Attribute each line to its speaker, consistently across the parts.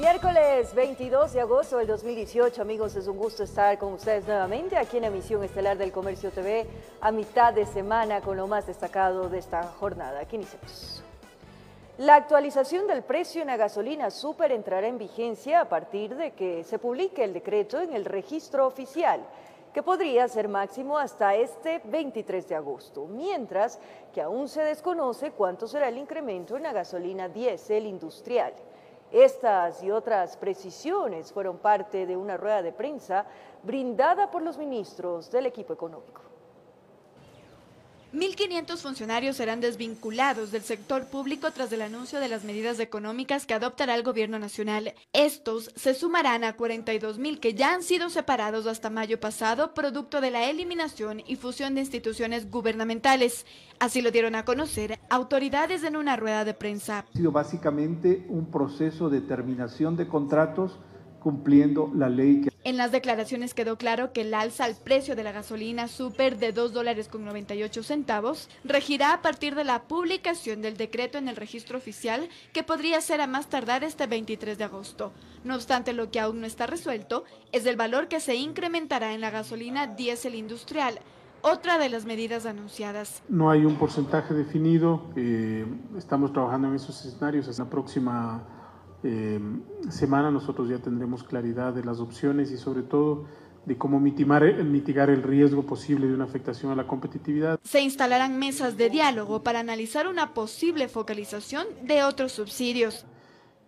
Speaker 1: Miércoles 22 de agosto del 2018, amigos, es un gusto estar con ustedes nuevamente aquí en Emisión Estelar del Comercio TV a mitad de semana con lo más destacado de esta jornada. Aquí iniciamos. La actualización del precio en la gasolina súper entrará en vigencia a partir de que se publique el decreto en el registro oficial, que podría ser máximo hasta este 23 de agosto, mientras que aún se desconoce cuánto será el incremento en la gasolina diésel industrial. Estas y otras precisiones fueron parte de una rueda de prensa brindada por los ministros del equipo económico.
Speaker 2: 1.500 funcionarios serán desvinculados del sector público tras el anuncio de las medidas económicas que adoptará el gobierno nacional. Estos se sumarán a 42.000 que ya han sido separados hasta mayo pasado, producto de la eliminación y fusión de instituciones gubernamentales. Así lo dieron a conocer autoridades en una rueda de prensa.
Speaker 3: Ha sido básicamente un proceso de terminación de contratos cumpliendo la ley.
Speaker 2: En las declaraciones quedó claro que el alza al precio de la gasolina súper de $2.98 regirá a partir de la publicación del decreto en el registro oficial, que podría ser a más tardar este 23 de agosto. No obstante, lo que aún no está resuelto es el valor que se incrementará en la gasolina diésel industrial, otra de las medidas anunciadas.
Speaker 4: No hay un porcentaje definido, estamos trabajando en esos escenarios. Hasta la próxima semana nosotros ya tendremos claridad de las opciones y sobre todo de cómo mitigar el riesgo posible de una afectación a la competitividad.
Speaker 2: Se instalarán mesas de diálogo para analizar una posible focalización de otros subsidios.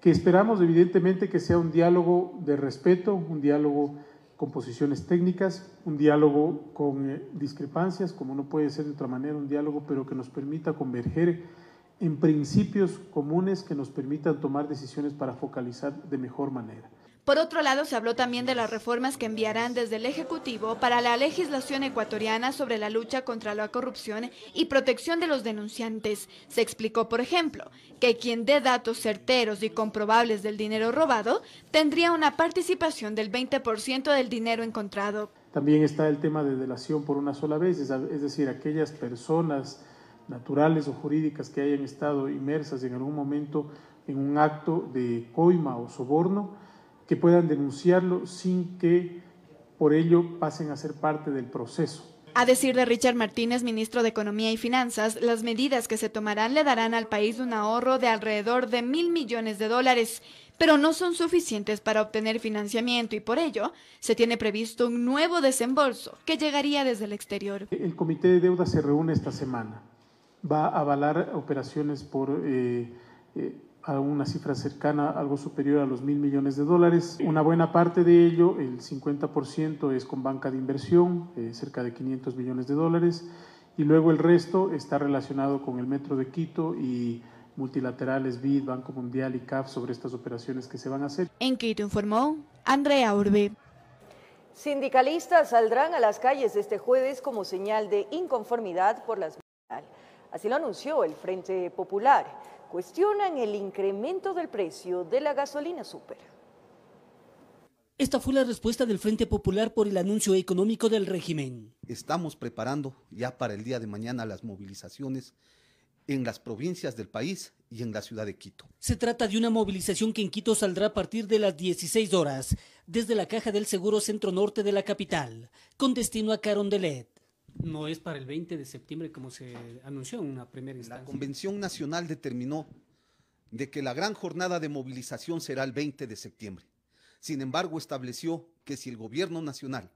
Speaker 4: Que esperamos evidentemente que sea un diálogo de respeto, un diálogo con posiciones técnicas, un diálogo con discrepancias, como no puede ser de otra manera, un diálogo pero que nos permita converger en principios comunes que nos permitan tomar decisiones para focalizar de mejor manera.
Speaker 2: Por otro lado, se habló también de las reformas que enviarán desde el Ejecutivo para la legislación ecuatoriana sobre la lucha contra la corrupción y protección de los denunciantes. Se explicó, por ejemplo, que quien dé datos certeros y comprobables del dinero robado tendría una participación del 20% del dinero encontrado.
Speaker 4: También está el tema de delación por una sola vez, es decir, aquellas personas naturales o jurídicas que hayan estado inmersas en algún momento en un acto de coima o soborno, que puedan denunciarlo sin que por ello pasen a ser parte del proceso.
Speaker 2: A decir de Richard Martínez, ministro de Economía y Finanzas, las medidas que se tomarán le darán al país un ahorro de alrededor de $1.000 millones, pero no son suficientes para obtener financiamiento y por ello se tiene previsto un nuevo desembolso que llegaría desde el exterior.
Speaker 4: El Comité de Deuda se reúne esta semana. Va a avalar operaciones por a una cifra cercana, algo superior a los $1.000 millones. Una buena parte de ello, el 50%, es con banca de inversión, cerca de $500 millones, y luego el resto está relacionado con el Metro de Quito y multilaterales, BID, Banco Mundial y CAF sobre estas operaciones que se van a hacer.
Speaker 2: En Quito informó Andrea Urbe.
Speaker 1: Sindicalistas saldrán a las calles este jueves como señal de inconformidad por las medidas. Así lo anunció el Frente Popular. Cuestionan el incremento del precio de la gasolina súper.
Speaker 5: Esta fue la respuesta del Frente Popular por el anuncio económico del régimen.
Speaker 6: Estamos preparando ya para el día de mañana las movilizaciones en las provincias del país y en la ciudad de Quito.
Speaker 5: Se trata de una movilización que en Quito saldrá a partir de las 16 horas, desde la Caja del Seguro Centro Norte de la capital, con destino a Carondelet.
Speaker 7: No es para el 20 de septiembre como se anunció en una primera instancia.
Speaker 6: La Convención Nacional determinó de que la gran jornada de movilización será el 20 de septiembre. Sin embargo, estableció que si el gobierno nacional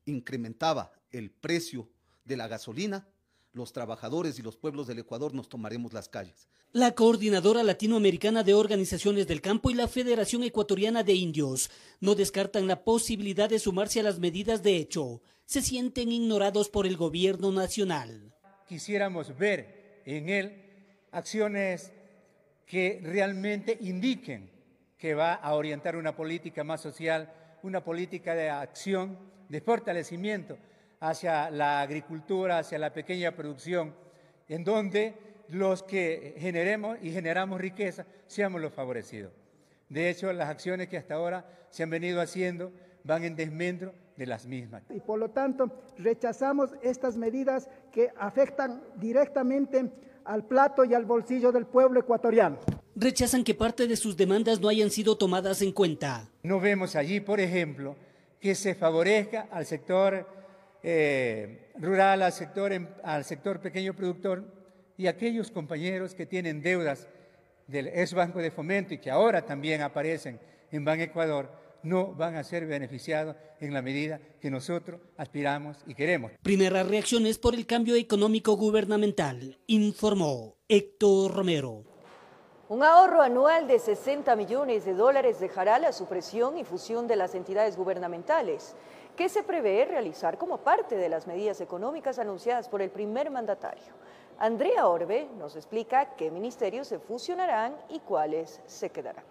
Speaker 6: incrementaba el precio de la gasolina, los trabajadores y los pueblos del Ecuador nos tomaremos las calles.
Speaker 5: La Coordinadora Latinoamericana de Organizaciones del Campo y la Federación Ecuatoriana de Indios no descartan la posibilidad de sumarse a las medidas. De hecho, se sienten ignorados por el gobierno nacional.
Speaker 8: Quisiéramos ver en él acciones que realmente indiquen que va a orientar una política más social, una política de acción, de fortalecimiento hacia la agricultura, hacia la pequeña producción, en donde los que generamos riqueza seamos los favorecidos. De hecho, las acciones que hasta ahora se han venido haciendo van en desmedro de las mismas.
Speaker 9: Y por lo tanto, rechazamos estas medidas que afectan directamente al plato y al bolsillo del pueblo ecuatoriano.
Speaker 5: Rechazan que parte de sus demandas no hayan sido tomadas en cuenta.
Speaker 8: No vemos allí, por ejemplo, que se favorezca al sector rural, al sector pequeño productor y aquellos compañeros que tienen deudas del ex Banco de Fomento y que ahora también aparecen en Ban Ecuador, no van a ser beneficiados en la medida que nosotros aspiramos y queremos.
Speaker 5: Primeras reacciones por el cambio económico gubernamental, informó Héctor Romero.
Speaker 1: Un ahorro anual de 60 millones de dólares dejará la supresión y fusión de las entidades gubernamentales, que se prevé realizar como parte de las medidas económicas anunciadas por el primer mandatario. Andrea Orbe nos explica qué ministerios se fusionarán y cuáles se quedarán.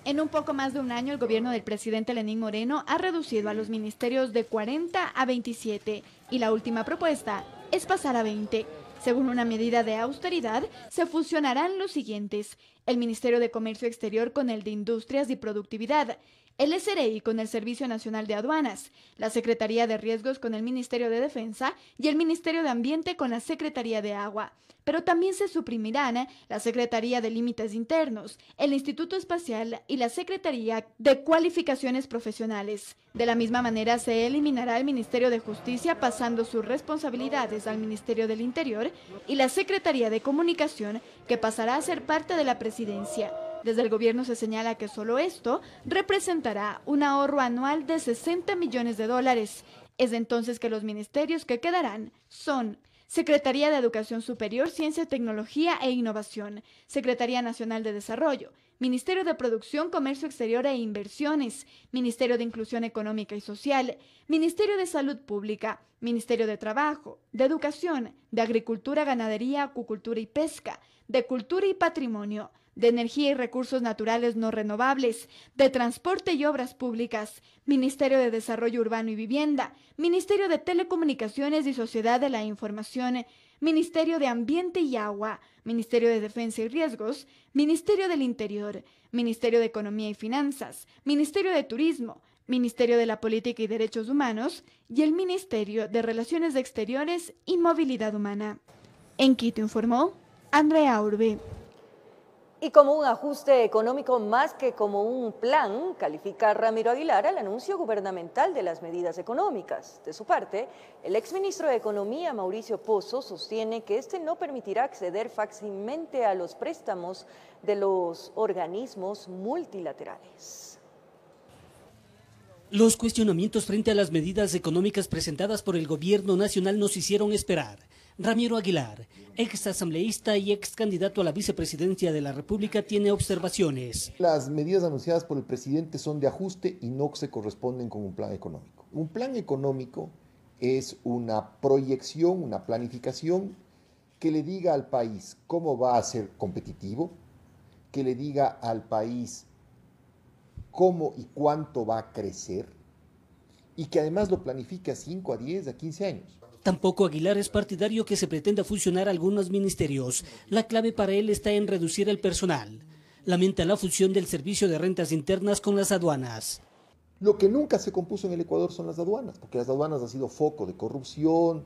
Speaker 2: En un poco más de un año, el gobierno del presidente Lenín Moreno ha reducido a los ministerios de 40 a 27 y la última propuesta es pasar a 20. Según una medida de austeridad, se fusionarán los siguientes: el Ministerio de Comercio Exterior con el de Industrias y Productividad, el SRI con el Servicio Nacional de Aduanas, la Secretaría de Riesgos con el Ministerio de Defensa y el Ministerio de Ambiente con la Secretaría de Agua. Pero también se suprimirán la Secretaría de Límites Internos, el Instituto Espacial y la Secretaría de Cualificaciones Profesionales. De la misma manera, se eliminará el Ministerio de Justicia, pasando sus responsabilidades al Ministerio del Interior, y la Secretaría de Comunicación, que pasará a ser parte de la Presidencia. Desde el gobierno se señala que solo esto representará un ahorro anual de 60 millones de dólares. Es entonces que los ministerios que quedarán son: Secretaría de Educación Superior, Ciencia, Tecnología e Innovación, Secretaría Nacional de Desarrollo, Ministerio de Producción, Comercio Exterior e Inversiones, Ministerio de Inclusión Económica y Social, Ministerio de Salud Pública, Ministerio de Trabajo, de Educación, de Agricultura, Ganadería, Acuicultura y Pesca, de Cultura y Patrimonio, de Energía y Recursos Naturales No Renovables, de Transporte y Obras Públicas, Ministerio de Desarrollo Urbano y Vivienda, Ministerio de Telecomunicaciones y Sociedad de la Información, Ministerio de Ambiente y Agua, Ministerio de Defensa y Riesgos, Ministerio del Interior, Ministerio de Economía y Finanzas, Ministerio de Turismo, Ministerio de la Política y Derechos Humanos y el Ministerio de Relaciones Exteriores y Movilidad Humana. En Quito informó Andrea Urbe.
Speaker 1: Y como un ajuste económico más que como un plan, califica Ramiro Aguilar el anuncio gubernamental de las medidas económicas. De su parte, el exministro de Economía, Mauricio Pozo, sostiene que este no permitirá acceder fácilmente a los préstamos de los organismos multilaterales.
Speaker 5: Los cuestionamientos frente a las medidas económicas presentadas por el gobierno nacional nos hicieron esperar. Ramiro Aguilar, ex asambleísta y ex candidato a la vicepresidencia de la República, tiene observaciones.
Speaker 10: Las medidas anunciadas por el presidente son de ajuste y no se corresponden con un plan económico. Un plan económico es una proyección, una planificación que le diga al país cómo va a ser competitivo, que le diga al país cómo y cuánto va a crecer y que además lo planifique a 5, a 10, a 15 años.
Speaker 5: Tampoco Aguilar es partidario que se pretenda fusionar algunos ministerios. La clave para él está en reducir el personal. Lamenta la fusión del Servicio de Rentas Internas con las aduanas.
Speaker 10: Lo que nunca se compuso en el Ecuador son las aduanas, porque las aduanas han sido foco de corrupción,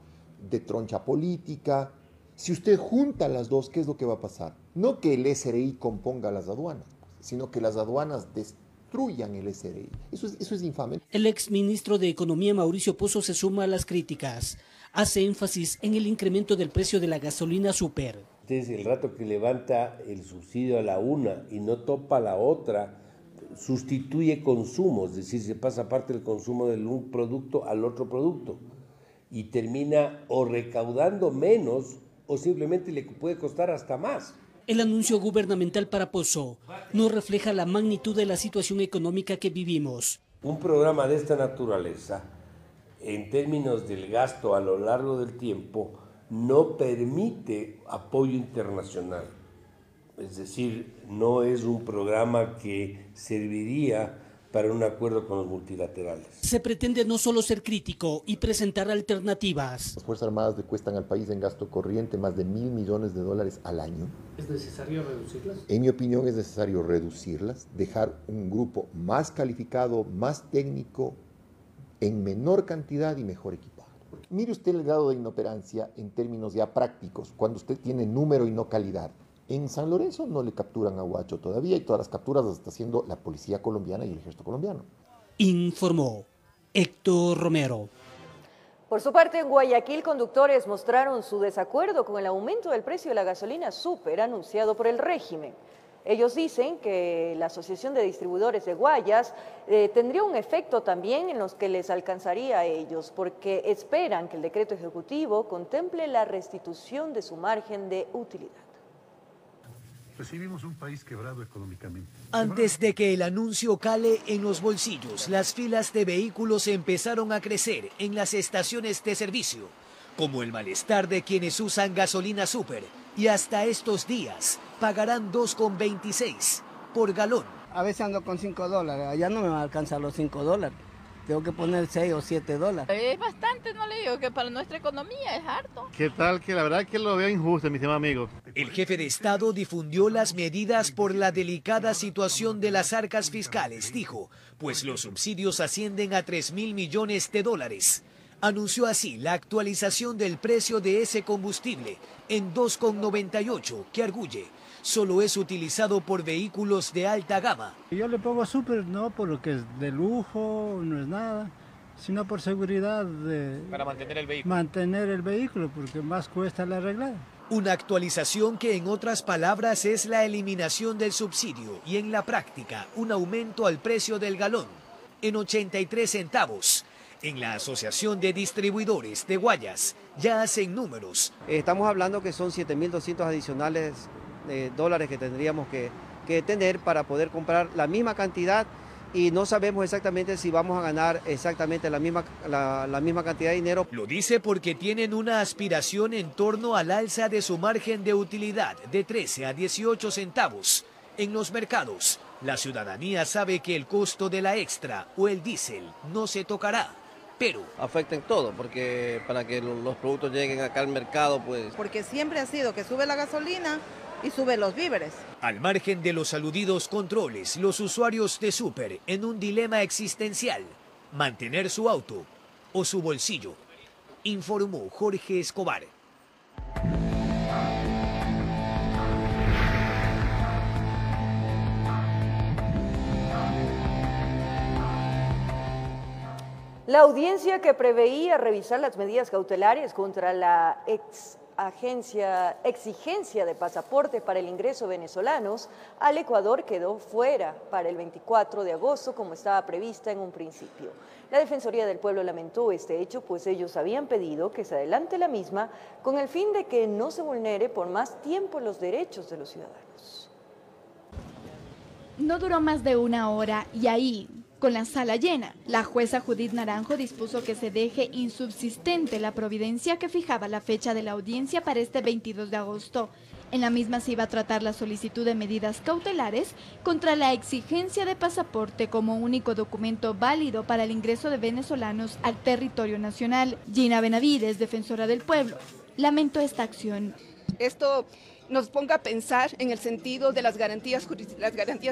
Speaker 10: de troncha política. Si usted junta las dos, ¿qué es lo que va a pasar? No que el SRI componga las aduanas, sino que las aduanas destruyan el SRI. Eso es infame.
Speaker 5: El exministro de Economía, Mauricio Pozo, se suma a las críticas. Hace énfasis en el incremento del precio de la gasolina super.
Speaker 11: Entonces, el rato que levanta el subsidio a la una y no topa la otra, sustituye consumos, es decir, se pasa parte del consumo de un producto al otro producto y termina o recaudando menos o simplemente le puede costar hasta más.
Speaker 5: El anuncio gubernamental para Pozo no refleja la magnitud de la situación económica que vivimos.
Speaker 11: Un programa de esta naturaleza, en términos del gasto a lo largo del tiempo, no permite apoyo internacional. Es decir, no es un programa que serviría para un acuerdo con los multilaterales.
Speaker 5: Se pretende no solo ser crítico y presentar alternativas.
Speaker 10: Las Fuerzas Armadas le cuestan al país en gasto corriente más de $1.000 millones al año.
Speaker 7: ¿Es necesario reducirlas?
Speaker 10: En mi opinión es necesario reducirlas, dejar un grupo más calificado, más técnico, en menor cantidad y mejor equipado. Mire usted el grado de inoperancia en términos ya prácticos, cuando usted tiene número y no calidad. En San Lorenzo no le capturan a Huacho todavía y todas las capturas las está haciendo la policía colombiana y el ejército colombiano.
Speaker 5: Informó Héctor Romero.
Speaker 1: Por su parte, en Guayaquil, conductores mostraron su desacuerdo con el aumento del precio de la gasolina súper anunciado por el régimen. Ellos dicen que la Asociación de Distribuidores de Guayas tendría un efecto también en los que les alcanzaría a ellos, porque esperan que el decreto ejecutivo contemple la restitución de su margen de utilidad.
Speaker 12: Recibimos un país quebrado económicamente.
Speaker 13: Antes de que el anuncio cale en los bolsillos, las filas de vehículos empezaron a crecer en las estaciones de servicio, como el malestar de quienes usan gasolina súper, y hasta estos días pagarán 2,26 por galón.
Speaker 14: A veces ando con $5, allá no me va a alcanzar los $5. Tengo que poner 6 o 7 dólares.
Speaker 15: Es bastante, no le digo que para nuestra economía es harto.
Speaker 12: ¿Qué tal? Que la verdad que lo veo injusto, mis amigos.
Speaker 13: El jefe de Estado difundió las medidas por la delicada situación de las arcas fiscales, dijo, pues los subsidios ascienden a 3.000 millones de dólares. Anunció así la actualización del precio de ese combustible en 2,98, que arguye solo es utilizado por vehículos de alta gama.
Speaker 16: Yo le pongo súper, no porque es de lujo, no es nada, sino por seguridad
Speaker 17: para mantener el vehículo.
Speaker 16: Mantener el vehículo, porque más cuesta la arreglada.
Speaker 13: Una actualización que en otras palabras es la eliminación del subsidio y en la práctica un aumento al precio del galón en 83 centavos. En la Asociación de Distribuidores de Guayas ya hacen números.
Speaker 18: Estamos hablando que son 7.200 adicionales dólares que tendríamos que tener para poder comprar la misma cantidad y no sabemos exactamente si vamos a ganar exactamente la misma cantidad de dinero.
Speaker 13: Lo dice porque tienen una aspiración en torno al alza de su margen de utilidad de 13 a 18 centavos. En los mercados, la ciudadanía sabe que el costo de la extra o el diésel no se tocará. Pero
Speaker 18: afecten todo, porque para que los productos lleguen acá al mercado, pues...
Speaker 19: Porque siempre ha sido que sube la gasolina y sube los víveres.
Speaker 13: Al margen de los aludidos controles, los usuarios de súper en un dilema existencial, mantener su auto o su bolsillo, informó Jorge Escobar.
Speaker 1: La audiencia que preveía revisar las medidas cautelares contra la exigencia de pasaporte para el ingreso de venezolanos al Ecuador quedó fuera para el 24 de agosto como estaba prevista en un principio. La Defensoría del Pueblo lamentó este hecho, pues ellos habían pedido que se adelante la misma con el fin de que no se vulnere por más tiempo los derechos de los ciudadanos.
Speaker 2: No duró más de una hora y ahí, con la sala llena, la jueza Judith Naranjo dispuso que se deje insubsistente la providencia que fijaba la fecha de la audiencia para este 22 de agosto. En la misma se iba a tratar la solicitud de medidas cautelares contra la exigencia de pasaporte como único documento válido para el ingreso de venezolanos al territorio nacional. Gina Benavides, defensora del pueblo, lamentó esta acción.
Speaker 20: Esto nos ponga a pensar en el sentido de las garantías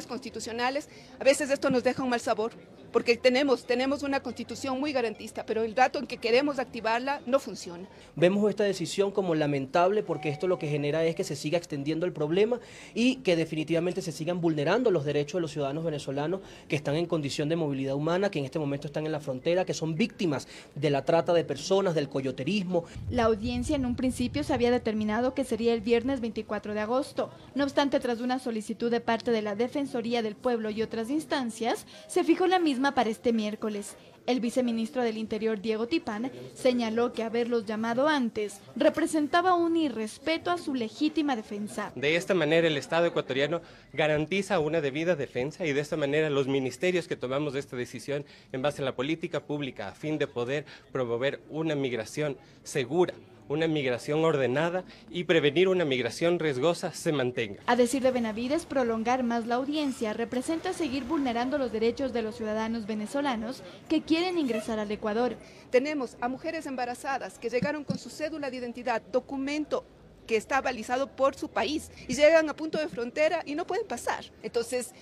Speaker 20: constitucionales. A veces esto nos deja un mal sabor, porque tenemos una constitución muy garantista, pero el rato en que queremos activarla no funciona.
Speaker 21: Vemos esta decisión como lamentable porque esto lo que genera es que se siga extendiendo el problema y que definitivamente se sigan vulnerando los derechos de los ciudadanos venezolanos que están en condición de movilidad humana, que en este momento están en la frontera, que son víctimas de la trata de personas, del coyoterismo.
Speaker 2: La audiencia en un principio se había determinado que sería el viernes 24 de agosto. No obstante, tras una solicitud de parte de la Defensoría del Pueblo y otras instancias, se fijó la misma para este miércoles. El viceministro del Interior, Diego Tipán, señaló que haberlos llamado antes representaba un irrespeto a su legítima defensa.
Speaker 22: De esta manera el Estado ecuatoriano garantiza una debida defensa y de esta manera los ministerios que tomamos esta decisión en base a la política pública a fin de poder promover una migración segura, una migración ordenada y prevenir una migración riesgosa se mantenga.
Speaker 2: A decir de Benavides, prolongar más la audiencia representa seguir vulnerando los derechos de los ciudadanos venezolanos que quieren ingresar al Ecuador.
Speaker 20: Tenemos a mujeres embarazadas que llegaron con su cédula de identidad, documento que está balizado por su país y llegan a punto de frontera y no pueden pasar. Entonces,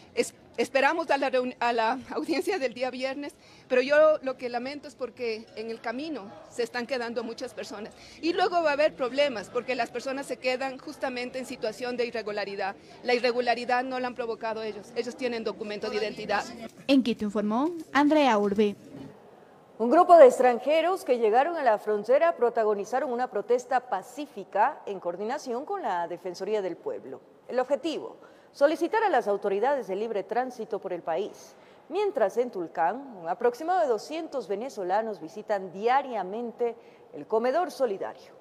Speaker 20: esperamos a la audiencia del día viernes, pero yo lo que lamento es porque en el camino se están quedando muchas personas y luego va a haber problemas porque las personas se quedan justamente en situación de irregularidad. La irregularidad no la han provocado ellos tienen documento de identidad.
Speaker 2: En Quito informó Andrea Urbe.
Speaker 1: Un grupo de extranjeros que llegaron a la frontera protagonizaron una protesta pacífica en coordinación con la Defensoría del Pueblo. El objetivo, solicitar a las autoridades de libre tránsito por el país. Mientras en Tulcán, un aproximado de 200 venezolanos visitan diariamente el comedor solidario.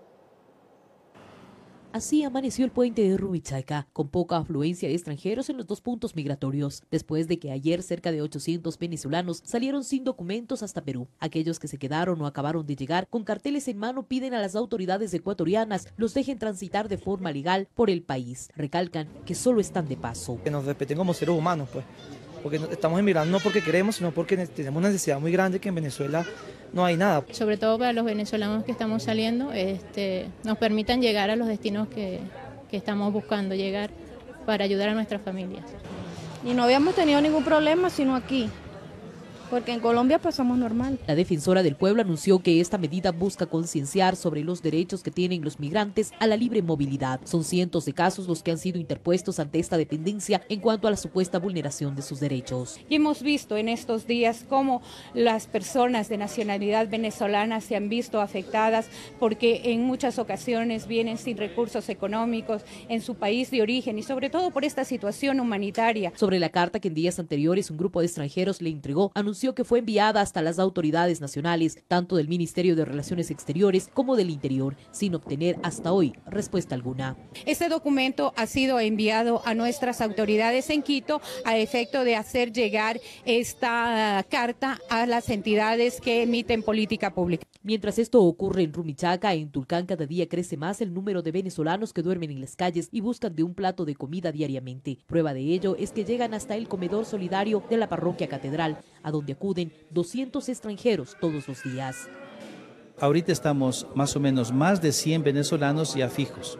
Speaker 3: Así amaneció el puente de Rumichaca, con poca afluencia de extranjeros en los dos puntos migratorios, después de que ayer cerca de 800 venezolanos salieron sin documentos hasta Perú. Aquellos que se quedaron o acabaron de llegar con carteles en mano piden a las autoridades ecuatorianas los dejen transitar de forma legal por el país. Recalcan que solo están de paso.
Speaker 4: Que nos respeten como seres humanos, pues, porque estamos emigrando no porque queremos, sino porque tenemos una necesidad muy grande que en Venezuela no hay nada.
Speaker 23: Sobre todo para los venezolanos que estamos saliendo, nos permitan llegar a los destinos que estamos buscando llegar para ayudar a nuestras familias.
Speaker 24: Y no habíamos tenido ningún problema sino aquí, porque en Colombia pasamos normal.
Speaker 3: La defensora del pueblo anunció que esta medida busca concienciar sobre los derechos que tienen los migrantes a la libre movilidad. Son cientos de casos los que han sido interpuestos ante esta dependencia en cuanto a la supuesta vulneración de sus derechos.
Speaker 25: Y hemos visto en estos días cómo las personas de nacionalidad venezolana se han visto afectadas porque en muchas ocasiones vienen sin recursos económicos en su país de origen y sobre todo por esta situación humanitaria.
Speaker 3: Sobre la carta que en días anteriores un grupo de extranjeros le entregó, anunció que fue enviada hasta las autoridades nacionales, tanto del Ministerio de Relaciones Exteriores como del Interior, sin obtener hasta hoy respuesta alguna.
Speaker 25: Este documento ha sido enviado a nuestras autoridades en Quito a efecto de hacer llegar esta carta a las entidades que emiten política pública.
Speaker 3: Mientras esto ocurre en Rumichaca, en Tulcán cada día crece más el número de venezolanos que duermen en las calles y buscan de un plato de comida diariamente. Prueba de ello es que llegan hasta el comedor solidario de la parroquia Catedral, a donde acuden 200 extranjeros todos los días.
Speaker 26: Ahorita estamos más o menos más de 100 venezolanos ya fijos.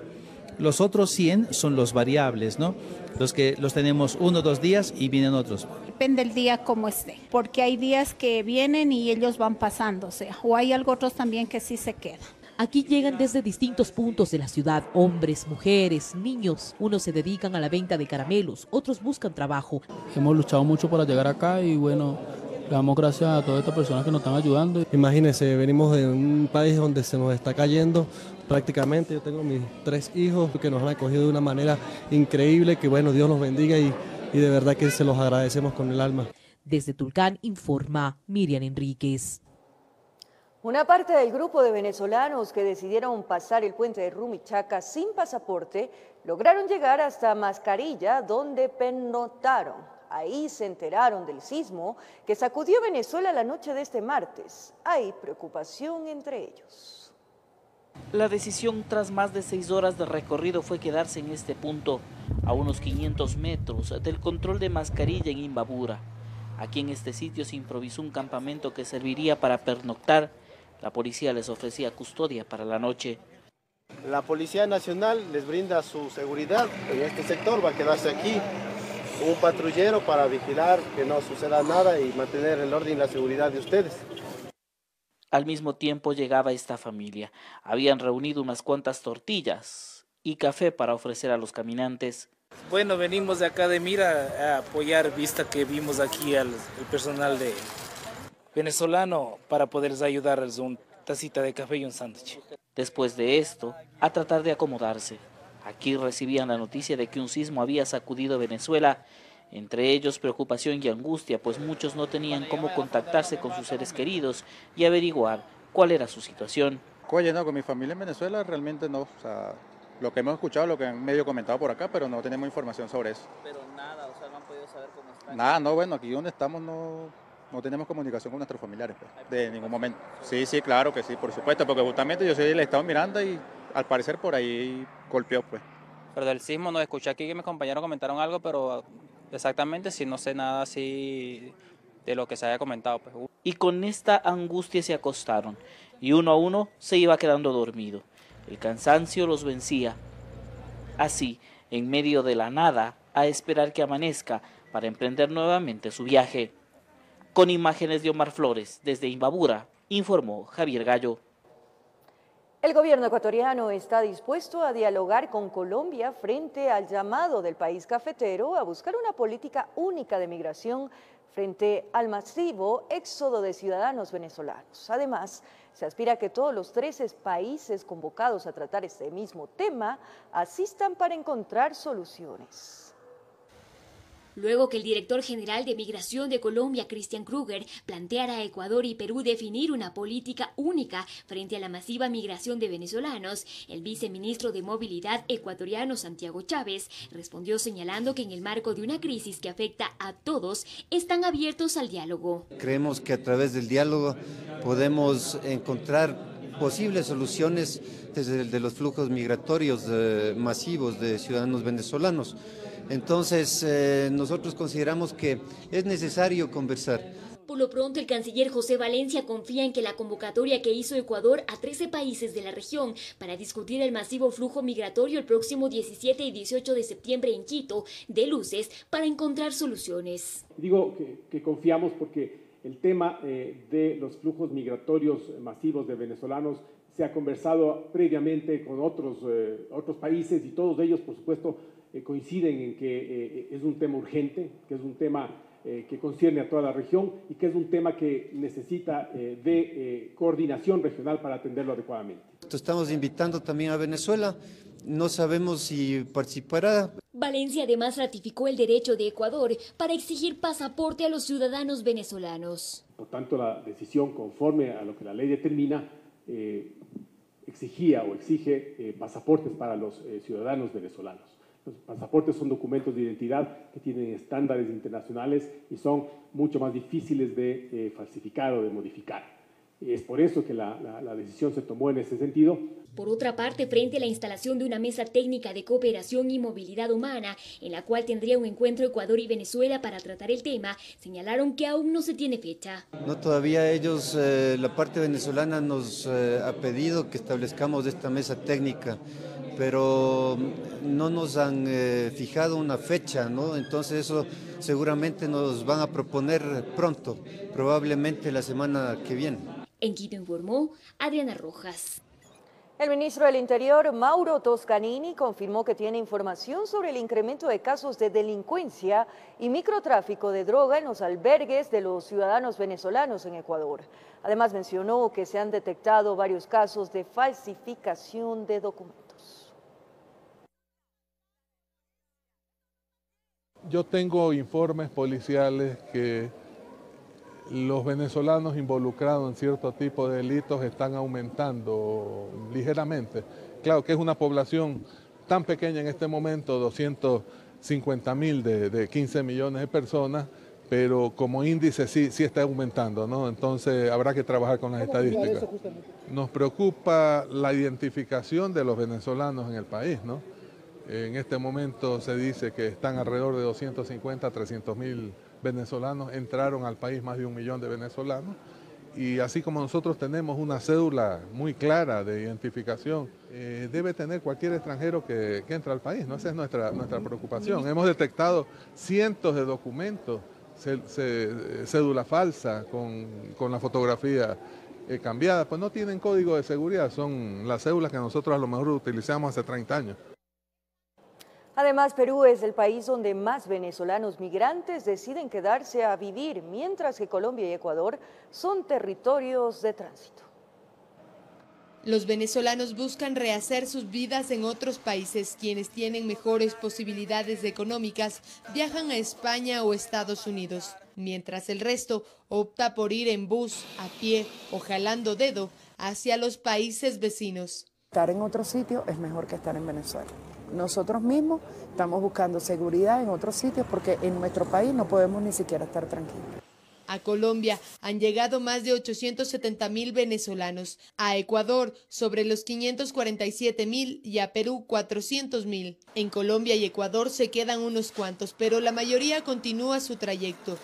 Speaker 26: Los otros 100 son los variables, ¿no? Los que los tenemos 1 o 2 días y vienen otros.
Speaker 24: Depende del día como esté, porque hay días que vienen y ellos van pasándose, o hay algo otros también que sí se quedan.
Speaker 3: Aquí llegan desde distintos puntos de la ciudad, hombres, mujeres, niños. Unos se dedican a la venta de caramelos, otros buscan trabajo.
Speaker 27: Hemos luchado mucho para llegar acá y bueno, le damos gracias a todas estas personas que nos están ayudando.
Speaker 28: Imagínense, venimos de un país donde se nos está cayendo prácticamente. Yo tengo mis 3 hijos que nos han acogido de una manera increíble, que bueno, Dios los bendiga y de verdad que se los agradecemos con el alma.
Speaker 3: Desde Tulcán informa Miriam Enríquez.
Speaker 1: Una parte del grupo de venezolanos que decidieron pasar el puente de Rumichaca sin pasaporte lograron llegar hasta Mascarilla, donde pernoctaron. Ahí se enteraron del sismo que sacudió Venezuela la noche de este martes. Hay preocupación entre ellos.
Speaker 29: La decisión tras más de 6 horas de recorrido fue quedarse en este punto, a unos 500 metros del control de Mascarilla en Imbabura. Aquí en este sitio se improvisó un campamento que serviría para pernoctar. La policía les ofrecía custodia para la noche.
Speaker 30: La Policía Nacional les brinda su seguridad en este sector, va a quedarse aquí un patrullero para vigilar que no suceda nada y mantener el orden y la seguridad de ustedes.
Speaker 29: Al mismo tiempo llegaba esta familia. Habían reunido unas cuantas tortillas y café para ofrecer a los caminantes.
Speaker 31: Bueno, venimos de acá de Mira a apoyar, vista que vimos aquí al personal de venezolano para poderles ayudarles una tacita de café y un sándwich.
Speaker 29: Después de esto, a tratar de acomodarse. Aquí recibían la noticia de que un sismo había sacudido Venezuela, entre ellos preocupación y angustia, pues muchos no tenían cómo contactarse con sus seres queridos y averiguar cuál era su situación.
Speaker 12: Oye, no, con mi familia en Venezuela realmente no, o sea, lo que hemos escuchado, lo que han medio comentado por acá, pero no tenemos información sobre eso.
Speaker 29: Pero nada, o sea, no han podido saber cómo están.
Speaker 12: Nada, no, bueno, aquí donde estamos no tenemos comunicación con nuestros familiares, pues, de ningún momento. Sí, claro que sí, por supuesto, porque justamente yo soy del estado Miranda y al parecer por ahí golpeó, pues.
Speaker 32: Pero del sismo no escuché aquí que mis compañeros comentaron algo, pero exactamente sí no sé nada así de lo que se haya comentado, pues.
Speaker 29: Y con esta angustia se acostaron y uno a uno se iba quedando dormido. El cansancio los vencía así, en medio de la nada, a esperar que amanezca para emprender nuevamente su viaje. Con imágenes de Omar Flores, desde Imbabura, informó Javier Gallo.
Speaker 1: El gobierno ecuatoriano está dispuesto a dialogar con Colombia frente al llamado del país cafetero a buscar una política única de migración frente al masivo éxodo de ciudadanos venezolanos. Además, se aspira a que todos los 13 países convocados a tratar este mismo tema asistan para encontrar soluciones.
Speaker 5: Luego que el director general de Migración de Colombia, Christian Kruger, planteara a Ecuador y Perú definir una política única frente a la masiva migración de venezolanos, el viceministro de Movilidad ecuatoriano, Santiago Chávez, respondió señalando que en el marco de una crisis que afecta a todos, están abiertos al diálogo.
Speaker 6: Creemos que a través del diálogo podemos encontrar posibles soluciones desde de los flujos migratorios masivos de ciudadanos venezolanos. Entonces, nosotros consideramos que es necesario conversar.
Speaker 5: Por lo pronto, el canciller José Valencia confía en que la convocatoria que hizo Ecuador a 13 países de la región para discutir el masivo flujo migratorio el próximo 17 y 18 de septiembre en Quito, dé luces para encontrar soluciones.
Speaker 7: Digo que confiamos porque el tema de los flujos migratorios masivos de venezolanos se ha conversado previamente con otros países y todos ellos, por supuesto, coinciden en que es un tema urgente, que es un tema que concierne a toda la región y que es un tema que necesita de coordinación regional para atenderlo adecuadamente.
Speaker 6: Estamos invitando también a Venezuela, no sabemos si participará.
Speaker 5: Valencia además ratificó el derecho de Ecuador para exigir pasaporte a los ciudadanos venezolanos.
Speaker 7: Por tanto, la decisión conforme a lo que la ley determina exigía o exige pasaportes para los ciudadanos venezolanos. Los pasaportes son documentos de identidad que tienen estándares internacionales y son mucho más difíciles de falsificar o de modificar. Es por eso que la decisión se tomó en ese sentido.
Speaker 5: Por otra parte, frente a la instalación de una mesa técnica de cooperación y movilidad humana, en la cual tendría un encuentro Ecuador y Venezuela para tratar el tema, señalaron que aún no se tiene fecha.
Speaker 6: No, todavía ellos, la parte venezolana nos ha pedido que establezcamos esta mesa técnica, pero no nos han fijado una fecha, ¿no? Entonces eso seguramente nos van a proponer pronto, probablemente la semana que viene.
Speaker 5: En Quito informó Adriana Rojas.
Speaker 1: El ministro del Interior, Mauro Toscanini, confirmó que tiene información sobre el incremento de casos de delincuencia y microtráfico de droga en los albergues de los ciudadanos venezolanos en Ecuador. Además mencionó que se han detectado varios casos de falsificación de documentos.
Speaker 8: Yo tengo informes policiales que los venezolanos involucrados en cierto tipo de delitos están aumentando ligeramente. Claro que es una población tan pequeña en este momento, 250.000 de 15 millones de personas, pero como índice sí está aumentando, ¿no? Entonces habrá que trabajar con las estadísticas. Nos preocupa la identificación de los venezolanos en el país, ¿no? En este momento se dice que están alrededor de 250 a 300.000 venezolanos, entraron al país más de 1 millón de venezolanos y así como nosotros tenemos una cédula muy clara de identificación, debe tener cualquier extranjero que entra al país, ¿no? Esa es nuestra preocupación. Hemos detectado cientos de documentos, cédula falsa con la fotografía cambiada, pues no tienen código de seguridad, son las cédulas que nosotros a lo mejor utilizamos hace 30 años.
Speaker 1: Además, Perú es el país donde más venezolanos migrantes deciden quedarse a vivir, mientras que Colombia y Ecuador son territorios de tránsito.
Speaker 9: Los venezolanos buscan rehacer sus vidas en otros países. Quienes tienen mejores posibilidades económicas viajan a España o Estados Unidos, mientras el resto opta por ir en bus, a pie o jalando dedo hacia los países vecinos.
Speaker 10: Estar en otro sitio es mejor que estar en Venezuela. Nosotros mismos estamos buscando seguridad en otros sitios porque en nuestro país no podemos ni siquiera estar tranquilos.
Speaker 9: A Colombia han llegado más de 870.000 venezolanos, a Ecuador sobre los 547.000 y a Perú 400.000. En Colombia y Ecuador se quedan unos cuantos, pero la mayoría continúa su trayecto.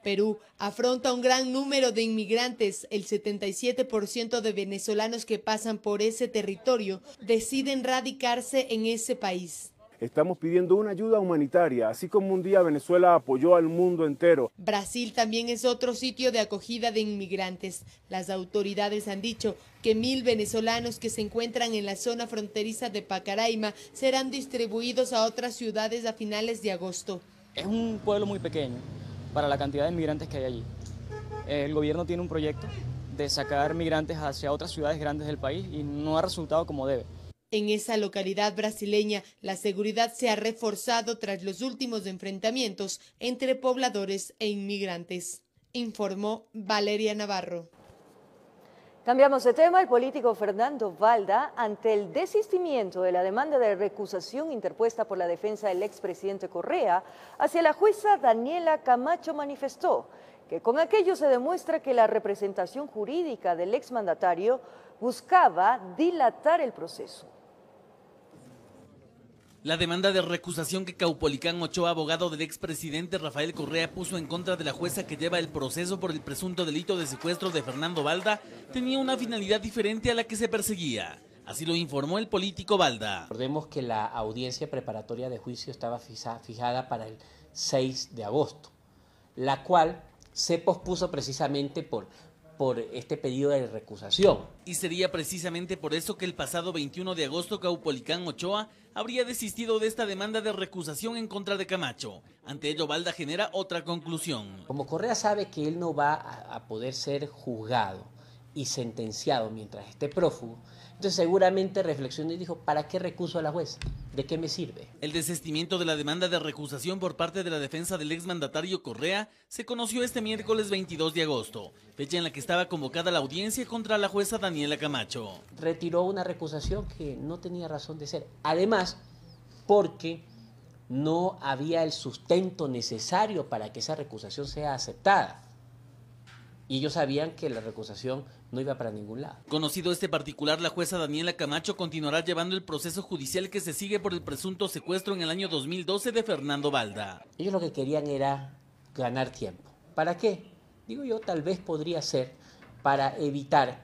Speaker 9: Perú afronta un gran número de inmigrantes. El 77% de venezolanos que pasan por ese territorio deciden radicarse en ese país.
Speaker 2: Estamos pidiendo una ayuda humanitaria, así como un día Venezuela apoyó al mundo entero.
Speaker 9: Brasil también es otro sitio de acogida de inmigrantes. Las autoridades han dicho que 1.000 venezolanos que se encuentran en la zona fronteriza de Pacaraima serán distribuidos a otras ciudades a finales de agosto.
Speaker 11: Es un pueblo muy pequeño para la cantidad de inmigrantes que hay allí. El gobierno tiene un proyecto de sacar migrantes hacia otras ciudades grandes del país y no ha resultado como debe.
Speaker 9: En esa localidad brasileña, la seguridad se ha reforzado tras los últimos enfrentamientos entre pobladores e inmigrantes, informó Valeria Navarro.
Speaker 1: Cambiamos de tema. El político Fernando Balda, ante el desistimiento de la demanda de recusación interpuesta por la defensa del expresidente Correa hacia la jueza Daniela Camacho, manifestó que con aquello se demuestra que la representación jurídica del exmandatario buscaba dilatar el proceso.
Speaker 13: La demanda de recusación que Caupolicán Ochoa, abogado del expresidente Rafael Correa, puso en contra de la jueza que lleva el proceso por el presunto delito de secuestro de Fernando Balda tenía una finalidad diferente a la que se perseguía. Así lo informó el político Balda.
Speaker 14: Recordemos que la audiencia preparatoria de juicio estaba fijada para el 6 de agosto, la cual se pospuso precisamente por este pedido de recusación.
Speaker 13: Y sería precisamente por eso que el pasado 21 de agosto Caupolicán Ochoa habría desistido de esta demanda de recusación en contra de Camacho. Ante ello, Balda genera otra conclusión.
Speaker 14: Como Correa sabe que él no va a poder ser juzgado y sentenciado mientras esté prófugo, entonces seguramente reflexionó y dijo, ¿para qué recuso a la jueza? ¿De qué me sirve?
Speaker 13: El desistimiento de la demanda de recusación por parte de la defensa del exmandatario Correa se conoció este miércoles 22 de agosto, fecha en la que estaba convocada la audiencia contra la jueza Daniela Camacho.
Speaker 14: Retiró una recusación que no tenía razón de ser. Además, porque no había el sustento necesario para que esa recusación sea aceptada. Y ellos sabían que la recusación no iba para ningún lado.
Speaker 13: Conocido este particular, la jueza Daniela Camacho continuará llevando el proceso judicial que se sigue por el presunto secuestro en el año 2012 de Fernando Balda.
Speaker 14: Ellos lo que querían era ganar tiempo. ¿Para qué? Digo yo, tal vez podría ser para evitar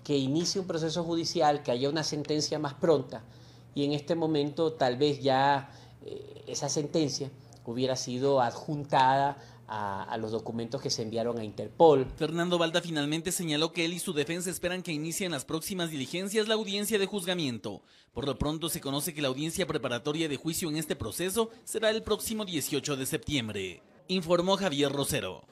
Speaker 14: que inicie un proceso judicial, que haya una sentencia más pronta y en este momento tal vez ya esa sentencia hubiera sido adjuntada a los documentos que se enviaron a Interpol.
Speaker 13: Fernando Balda finalmente señaló que él y su defensa esperan que inicien las próximas diligencias la audiencia de juzgamiento. Por lo pronto se conoce que la audiencia preparatoria de juicio en este proceso será el próximo 18 de septiembre. Informó Javier Rosero.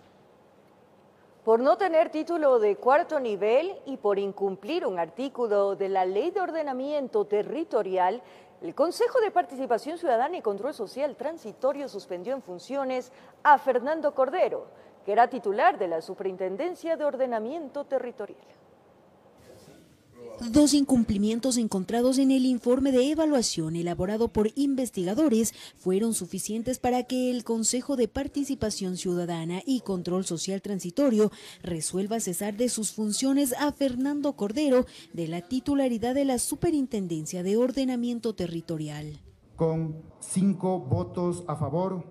Speaker 1: Por no tener título de cuarto nivel y por incumplir un artículo de la Ley de Ordenamiento Territorial, el Consejo de Participación Ciudadana y Control Social Transitorio suspendió en funciones a Fernando Cordero, que era titular de la Superintendencia de Ordenamiento Territorial.
Speaker 15: Dos incumplimientos encontrados en el informe de evaluación elaborado por investigadores fueron suficientes para que el Consejo de Participación Ciudadana y Control Social Transitorio resuelva cesar de sus funciones a Fernando Cordero de la titularidad de la Superintendencia de Ordenamiento Territorial.
Speaker 16: Con 5 votos a favor,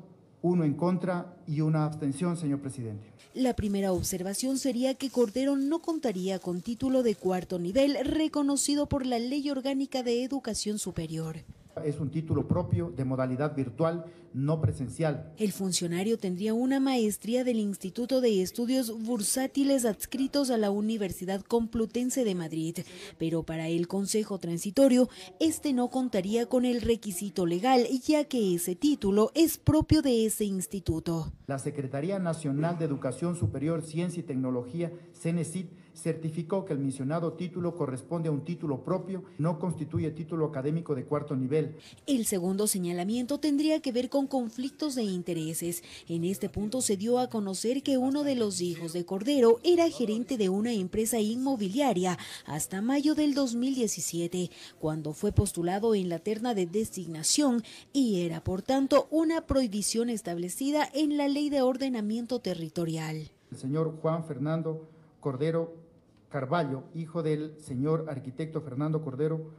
Speaker 16: 1 en contra y 1 abstención, señor presidente.
Speaker 15: La primera observación sería que Cordero no contaría con título de cuarto nivel reconocido por la Ley Orgánica de Educación Superior.
Speaker 16: Es un título propio de modalidad virtual, no presencial.
Speaker 15: El funcionario tendría una maestría del Instituto de Estudios Bursátiles adscritos a la Universidad Complutense de Madrid, pero para el Consejo Transitorio, este no contaría con el requisito legal, ya que ese título es propio de ese instituto.
Speaker 16: La Secretaría Nacional de Educación Superior, Ciencia y Tecnología, CENESIT, certificó que el mencionado título corresponde a un título propio, no constituye título académico de cuarto nivel.
Speaker 15: El segundo señalamiento tendría que ver con conflictos de intereses. En este punto se dio a conocer que uno de los hijos de Cordero era gerente de una empresa inmobiliaria hasta mayo del 2017, cuando fue postulado en la terna de designación y era, por tanto, una prohibición establecida en la Ley de Ordenamiento Territorial.
Speaker 16: El señor Juan Fernando Cordero Carballo, hijo del señor arquitecto Fernando Cordero,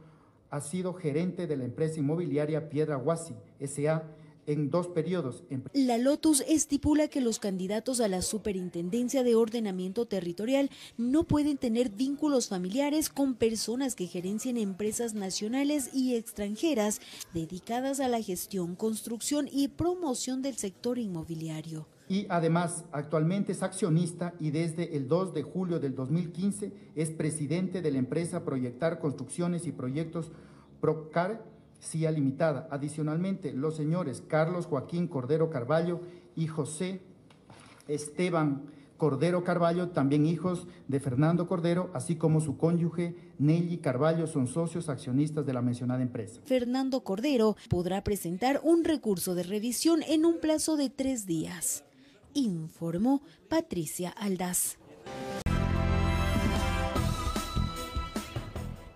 Speaker 16: ha sido gerente de la empresa inmobiliaria Piedra Huasi, S.A., en 2 periodos.
Speaker 15: La Lotus estipula que los candidatos a la Superintendencia de Ordenamiento Territorial no pueden tener vínculos familiares con personas que gerencien empresas nacionales y extranjeras dedicadas a la gestión, construcción y promoción del sector inmobiliario.
Speaker 16: Y además, actualmente es accionista y desde el 2 de julio del 2015 es presidente de la empresa Proyectar Construcciones y Proyectos Procar CIA Limitada. Adicionalmente, los señores Carlos Joaquín Cordero Carvalho y José Esteban Cordero Carvalho, también hijos de Fernando Cordero, así como su cónyuge Nelly Carvalho, son socios accionistas de la mencionada empresa.
Speaker 15: Fernando Cordero podrá presentar un recurso de revisión en un plazo de 3 días. Informó Patricia Aldaz.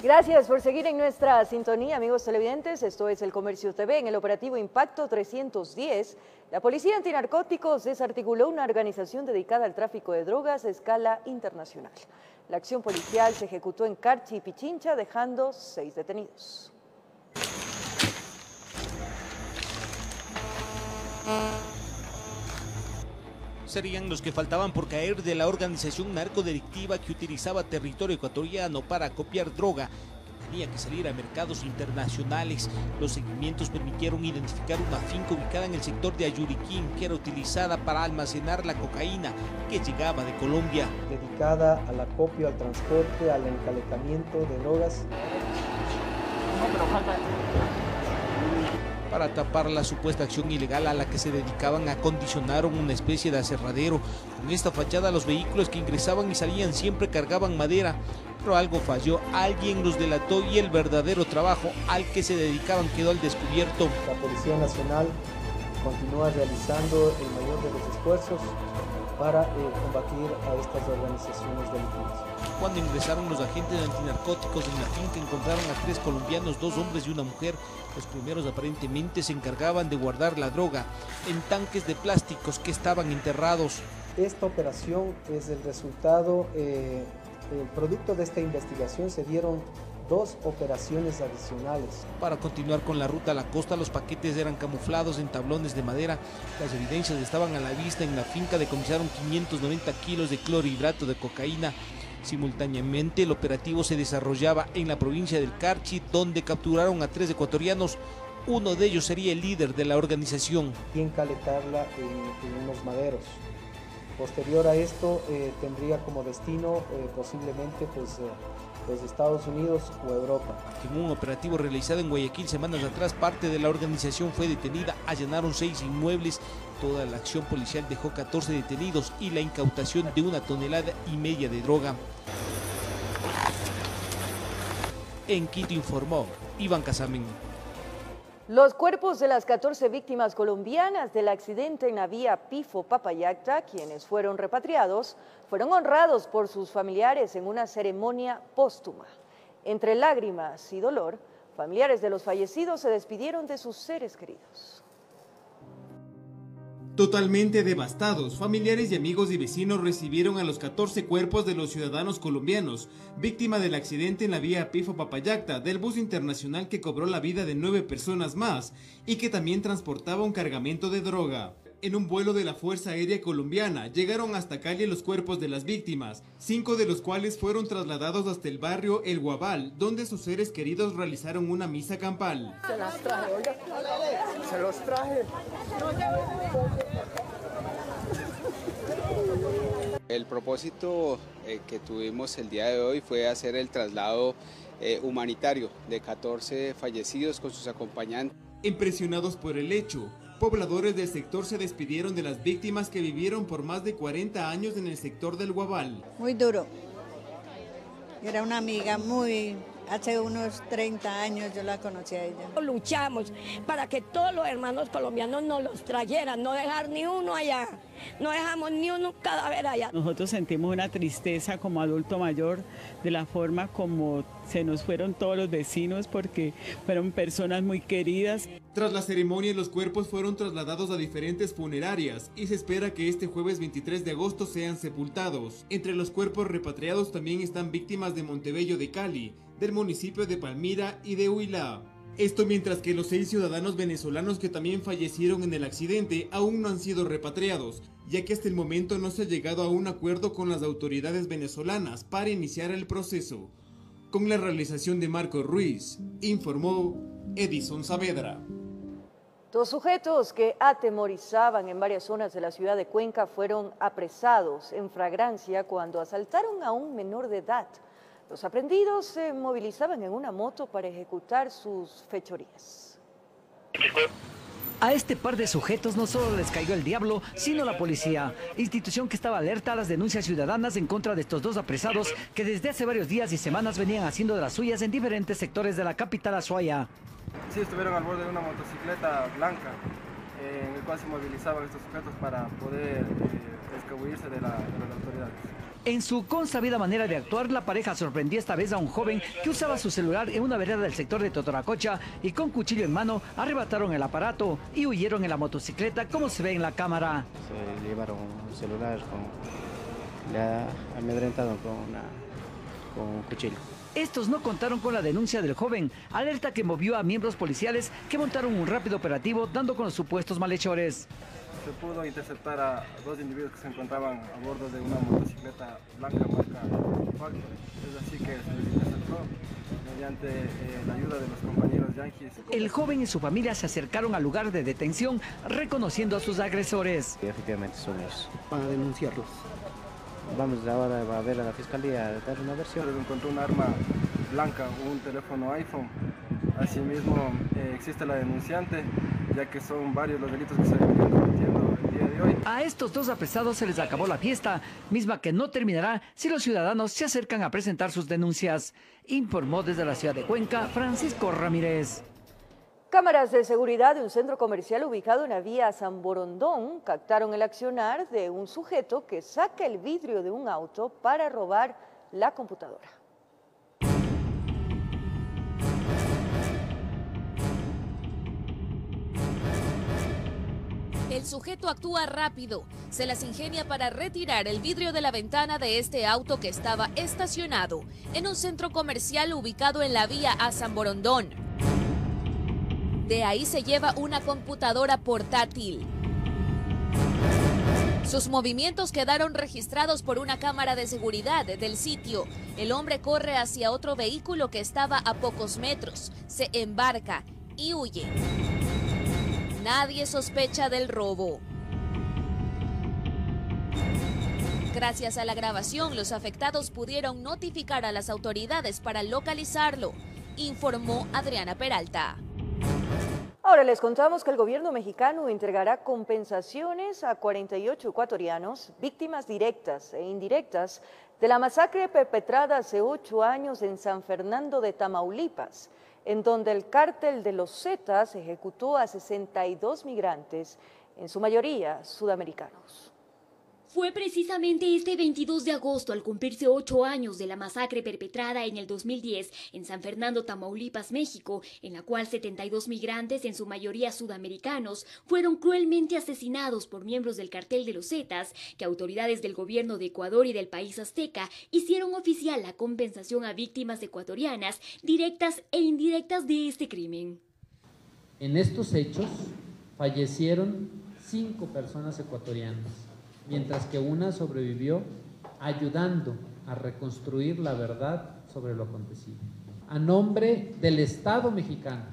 Speaker 1: Gracias por seguir en nuestra sintonía, amigos televidentes. Esto es El Comercio TV. En el operativo Impacto 310, la Policía Antinarcóticos desarticuló una organización dedicada al tráfico de drogas a escala internacional. La acción policial se ejecutó en Carchi y Pichincha, dejando 6 detenidos.
Speaker 4: Serían los que faltaban por caer de la organización narcodelictiva que utilizaba territorio ecuatoriano para copiar droga que tenía que salir a mercados internacionales. Los seguimientos permitieron identificar una finca ubicada en el sector de Ayuriquín que era utilizada para almacenar la cocaína que llegaba de Colombia.
Speaker 17: Dedicada al acopio, al transporte, al encaletamiento de drogas.
Speaker 4: Para tapar la supuesta acción ilegal a la que se dedicaban, acondicionaron una especie de aserradero. Con esta fachada, los vehículos que ingresaban y salían siempre cargaban madera, pero algo falló, alguien los delató y el verdadero trabajo al que se dedicaban quedó al descubierto.
Speaker 17: La Policía Nacional continúa realizando el mayor de los esfuerzos para combatir a estas organizaciones delictivas.
Speaker 4: Cuando ingresaron los agentes antinarcóticos en la finca, encontraron a 3 colombianos, 2 hombres y una mujer. Los primeros aparentemente se encargaban de guardar la droga en tanques de plásticos que estaban enterrados.
Speaker 17: Esta operación es el resultado, el producto de esta investigación. Se dieron 2 operaciones adicionales.
Speaker 4: Para continuar con la ruta a la costa, los paquetes eran camuflados en tablones de madera. Las evidencias estaban a la vista. En la finca decomisaron 590 kilos de clorhidrato de cocaína. Simultáneamente, el operativo se desarrollaba en la provincia del Carchi, donde capturaron a 3 ecuatorianos. Uno de ellos sería el líder de la organización.
Speaker 17: Y encaletarla en unos maderos. Posterior a esto, tendría como destino posiblemente Estados Unidos o Europa.
Speaker 4: En un operativo realizado en Guayaquil semanas atrás, parte de la organización fue detenida. Allanaron 6 inmuebles. Toda la acción policial dejó 14 detenidos y la incautación de 1,5 toneladas de droga. En Quito informó Iván Casamen.
Speaker 1: Los cuerpos de las 14 víctimas colombianas del accidente en la vía Pifo-Papayacta, quienes fueron repatriados, fueron honrados por sus familiares en una ceremonia póstuma. Entre lágrimas y dolor, familiares de los fallecidos se despidieron de sus seres queridos.
Speaker 18: Totalmente devastados, familiares y amigos y vecinos recibieron a los 14 cuerpos de los ciudadanos colombianos, víctima del accidente en la vía Pifo-Papayacta del bus internacional que cobró la vida de 9 personas más y que también transportaba un cargamento de droga. En un vuelo de la Fuerza Aérea Colombiana llegaron hasta Cali los cuerpos de las víctimas, 5 de los cuales fueron trasladados hasta el barrio El Guabal, donde sus seres queridos realizaron una misa campal.
Speaker 19: Se las traje, oiga, se los traje.
Speaker 20: El propósito que tuvimos el día de hoy fue hacer el traslado humanitario de 14 fallecidos con sus acompañantes.
Speaker 18: Impresionados por el hecho, pobladores del sector se despidieron de las víctimas que vivieron por más de 40 años en el sector del Guabal.
Speaker 21: Muy duro. Era una amiga hace unos 30 años yo la conocí a ella.
Speaker 22: Luchamos para que todos los hermanos colombianos nos los trajeran, no dejar ni uno allá, no dejamos ni uno cadáver allá.
Speaker 23: Nosotros sentimos una tristeza como adulto mayor de la forma como se nos fueron todos los vecinos porque fueron personas muy queridas.
Speaker 18: Tras la ceremonia, los cuerpos fueron trasladados a diferentes funerarias y se espera que este jueves 23 de agosto sean sepultados. Entre los cuerpos repatriados también están víctimas de Montebello de Cali, del municipio de Palmira y de Huila. Esto mientras que los 6 ciudadanos venezolanos que también fallecieron en el accidente aún no han sido repatriados, ya que hasta el momento no se ha llegado a un acuerdo con las autoridades venezolanas para iniciar el proceso. Con la realización de Marco Ruiz, informó Edison Saavedra.
Speaker 1: 2 sujetos que atemorizaban en varias zonas de la ciudad de Cuenca fueron apresados en flagrancia cuando asaltaron a un menor de edad. Los aprendidos se movilizaban en una moto para ejecutar sus fechorías.
Speaker 3: A este par de sujetos no solo les cayó el diablo, sino la policía, institución que estaba alerta a las denuncias ciudadanas en contra de estos 2 apresados que desde hace varios días y semanas venían haciendo de las suyas en diferentes sectores de la capital Azuaya.
Speaker 7: Sí, estuvieron al borde de una motocicleta blanca en el cual se movilizaban estos sujetos para poder escabullirse de las autoridades.
Speaker 3: En su consabida manera de actuar, la pareja sorprendió esta vez a un joven que usaba su celular en una vereda del sector de Totoracocha y con cuchillo en mano arrebataron el aparato y huyeron en la motocicleta como se ve en la cámara.
Speaker 12: Se llevaron un celular, le amedrentaron con un cuchillo.
Speaker 3: Estos no contaron con la denuncia del joven, alerta que movió a miembros policiales que montaron un rápido operativo dando con los supuestos malhechores.
Speaker 7: Se pudo interceptar a 2 individuos que se encontraban a bordo de una motocicleta blanca marca Volkswagen. Es así que se les interceptó mediante la ayuda de los compañeros yanquis.
Speaker 3: El joven y su familia se acercaron al lugar de detención reconociendo a sus agresores.
Speaker 12: Y efectivamente son ellos.
Speaker 3: Para denunciarlos.
Speaker 12: Vamos ahora a ver a la fiscalía a dar una versión.
Speaker 7: Se encontró un arma blanca, un teléfono iPhone. Asimismo existe la denunciante, ya que son varios los delitos que se vienen cometiendo el día de hoy.
Speaker 3: A estos 2 apresados se les acabó la fiesta, misma que no terminará si los ciudadanos se acercan a presentar sus denuncias. Informó desde la ciudad de Cuenca, Francisco Ramírez.
Speaker 1: Cámaras de seguridad de un centro comercial ubicado en la vía San Borondón captaron el accionar de un sujeto que saca el vidrio de un auto para robar la computadora.
Speaker 24: El sujeto actúa rápido, se las ingenia para retirar el vidrio de la ventana de este auto que estaba estacionado en un centro comercial ubicado en la vía a San Borondón. De ahí se lleva una computadora portátil. Sus movimientos quedaron registrados por una cámara de seguridad del sitio. El hombre corre hacia otro vehículo que estaba a pocos metros, se embarca y huye. Nadie sospecha del robo. Gracias a la grabación, los afectados pudieron notificar a las autoridades para localizarlo, informó Adriana Peralta.
Speaker 1: Ahora les contamos que el gobierno mexicano entregará compensaciones a 48 ecuatorianos, víctimas directas e indirectas de la masacre perpetrada hace 8 años en San Fernando de Tamaulipas, en donde el cártel de los Zetas ejecutó a 62 migrantes, en su mayoría sudamericanos.
Speaker 5: Fue precisamente este 22 de agosto, al cumplirse 8 años de la masacre perpetrada en el 2010 en San Fernando, Tamaulipas, México, en la cual 72 migrantes, en su mayoría sudamericanos, fueron cruelmente asesinados por miembros del cartel de los Zetas, que autoridades del gobierno de Ecuador y del país azteca hicieron oficial la compensación a víctimas ecuatorianas directas e indirectas de este crimen.
Speaker 25: En estos hechos fallecieron 5 personas ecuatorianas, mientras que una sobrevivió ayudando a reconstruir la verdad sobre lo acontecido. A nombre del Estado mexicano,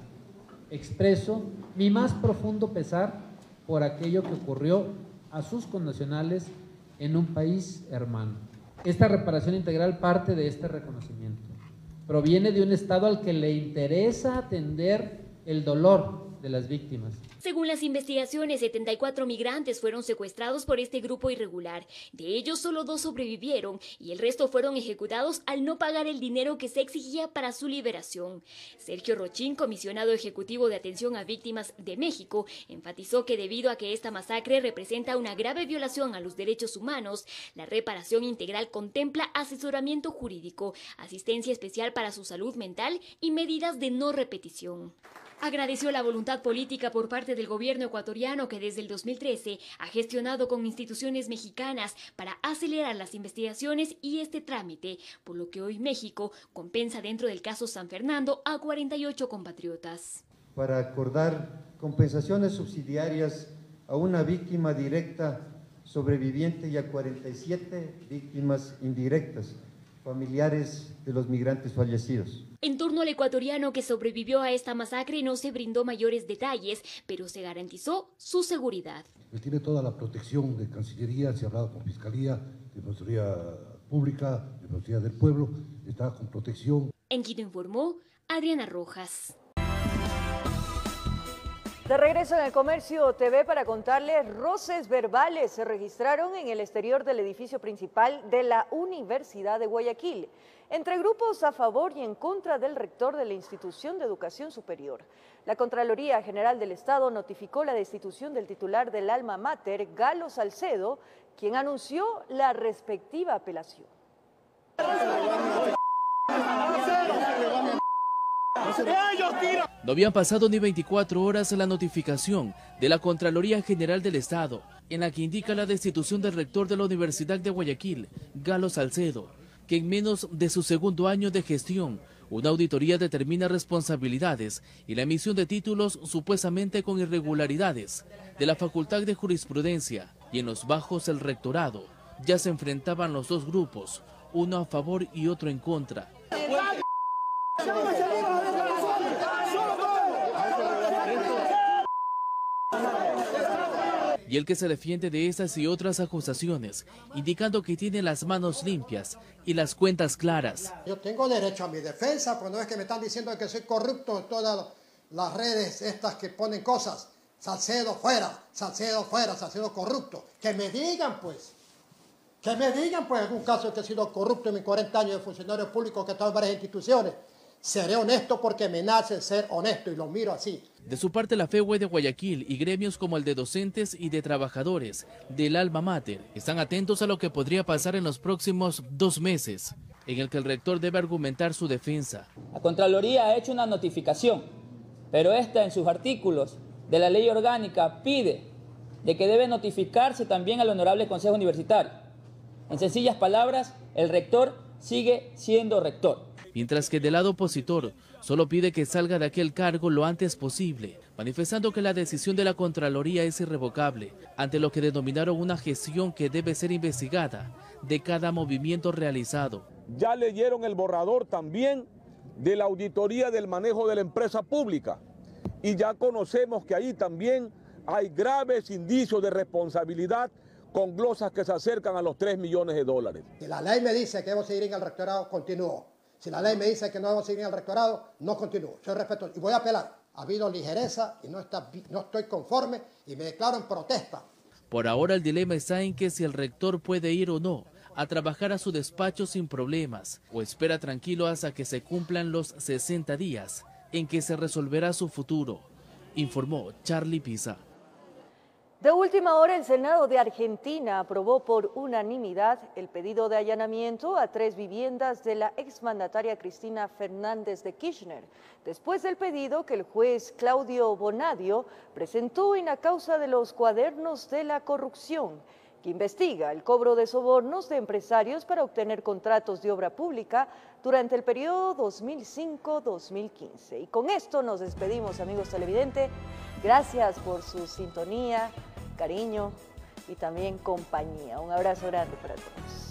Speaker 25: expreso mi más profundo pesar por aquello que ocurrió a sus connacionales en un país hermano. Esta reparación integral parte de este reconocimiento. Proviene de un Estado al que le interesa atender el dolor de las víctimas.
Speaker 5: Según las investigaciones, 74 migrantes fueron secuestrados por este grupo irregular. De ellos, solo 2 sobrevivieron y el resto fueron ejecutados al no pagar el dinero que se exigía para su liberación. Sergio Rochín, comisionado ejecutivo de atención a víctimas de México, enfatizó que debido a que esta masacre representa una grave violación a los derechos humanos, la reparación integral contempla asesoramiento jurídico, asistencia especial para su salud mental y medidas de no repetición. Agradeció la voluntad política por parte del gobierno ecuatoriano que desde el 2013 ha gestionado con instituciones mexicanas para acelerar las investigaciones y este trámite, por lo que hoy México compensa dentro del caso San Fernando a 48 compatriotas.
Speaker 2: Para acordar compensaciones subsidiarias a una víctima directa sobreviviente y a 47 víctimas indirectas, familiares de los migrantes fallecidos.
Speaker 5: En torno al ecuatoriano que sobrevivió a esta masacre no se brindó mayores detalles, pero se garantizó su seguridad.
Speaker 6: Él tiene toda la protección de Cancillería, se ha hablado con Fiscalía, de Defensoría Pública, de Defensoría del Pueblo, está con protección.
Speaker 5: En Quito informó Adriana Rojas.
Speaker 1: De regreso en el Comercio TV para contarles, roces verbales se registraron en el exterior del edificio principal de la Universidad de Guayaquil, entre grupos a favor y en contra del rector de la institución de educación superior. La Contraloría General del Estado notificó la destitución del titular del alma mater, Galo Salcedo, quien anunció la respectiva apelación.
Speaker 8: No habían pasado ni 24 horas la notificación de la Contraloría General del Estado, en la que indica la destitución del rector de la Universidad de Guayaquil, Galo Salcedo, que en menos de su segundo año de gestión, una auditoría determina responsabilidades y la emisión de títulos supuestamente con irregularidades de la Facultad de Jurisprudencia, y en los bajos el rectorado. Ya se enfrentaban los dos grupos, uno a favor y otro en contra. Y el que se defiende de estas y otras acusaciones, indicando que tiene las manos limpias y las cuentas claras.
Speaker 10: Yo tengo derecho a mi defensa, pues no es que me están diciendo que soy corrupto en todas las redes estas que ponen cosas. Salcedo fuera, Salcedo corrupto. Que me digan pues algún caso que he sido corrupto en mis 40 años de funcionario público que he estado en varias instituciones. Seré honesto porque me nace ser honesto y lo miro así.
Speaker 8: De su parte, la FEUE de Guayaquil y gremios como el de docentes y de trabajadores del alma mater están atentos a lo que podría pasar en los próximos 2 meses, en el que el rector debe argumentar su defensa.
Speaker 11: La Contraloría ha hecho una notificación, pero esta en sus artículos de la ley orgánica pide de que debe notificarse también al Honorable Consejo Universitario. En sencillas palabras, el rector sigue siendo rector.
Speaker 8: Mientras que del lado opositor solo pide que salga de aquel cargo lo antes posible, manifestando que la decisión de la Contraloría es irrevocable, ante lo que denominaron una gestión que debe ser investigada de cada movimiento realizado.
Speaker 26: Ya leyeron el borrador también de la auditoría del manejo de la empresa pública y ya conocemos que ahí también hay graves indicios de responsabilidad con glosas que se acercan a los 3 millones de dólares.
Speaker 10: Si la ley me dice que debo seguir en el rectorado, continúo. Si la ley me dice que no debo seguir en el rectorado, no continúo. Soy respetuoso y voy a apelar. Ha habido ligereza y no estoy conforme y me declaro en protesta.
Speaker 8: Por ahora el dilema está en que si el rector puede ir o no a trabajar a su despacho sin problemas o espera tranquilo hasta que se cumplan los 60 días en que se resolverá su futuro, informó Charlie Pisa.
Speaker 1: De última hora, el Senado de Argentina aprobó por unanimidad el pedido de allanamiento a 3 viviendas de la exmandataria Cristina Fernández de Kirchner, después del pedido que el juez Claudio Bonadio presentó en la causa de los cuadernos de la corrupción, que investiga el cobro de sobornos de empresarios para obtener contratos de obra pública durante el periodo 2005-2015. Y con esto nos despedimos, amigos televidentes. Gracias por su sintonía, cariño y también compañía. Un abrazo grande para todos.